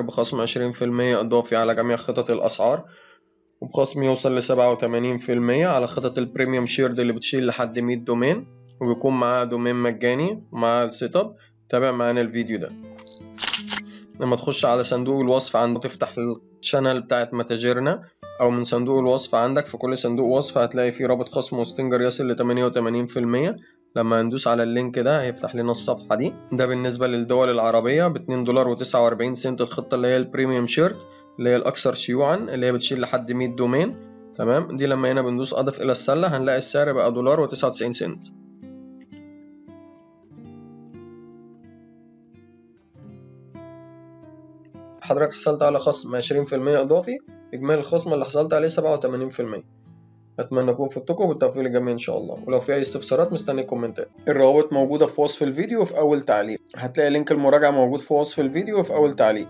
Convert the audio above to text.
بخصم 20% إضافي على جميع خطط الأسعار، وبخصم يوصل ل87% على خطط البريميوم شيرد اللي بتشيل لحد 100 دومين، وبيكون معاها دومين مجاني ومعاها السيت اب. تابع معانا الفيديو ده. لما تخش على صندوق الوصف عندك تفتح الشانل بتاعت متاجرنا، او من صندوق الوصف عندك في كل صندوق وصف هتلاقي فيه رابط خصم وستنجر يصل ل 88%. لما هندوس على اللينك ده هيفتح لنا الصفحة دي. ده بالنسبة للدول العربية ب$2.49 الخطة اللي هي البريميوم شيرت اللي هي الأكثر شيوعا اللي هي بتشيل لحد 100 دومين. تمام. دي لما هنا بندوس أضف إلى السلة هنلاقي السعر بقى $1.99. حضرتك حصلت على خصم 20% إضافي، إجمالي الخصم اللي حصلت عليه 87%. أتمنى أكون فدتكم بالتوفيق للجميع إن شاء الله، ولو في أي استفسارات مستني كومنتات. الروابط موجودة في وصف الفيديو وفي أول تعليق، هتلاقي لينك المراجعة موجود في وصف الفيديو وفي أول تعليق.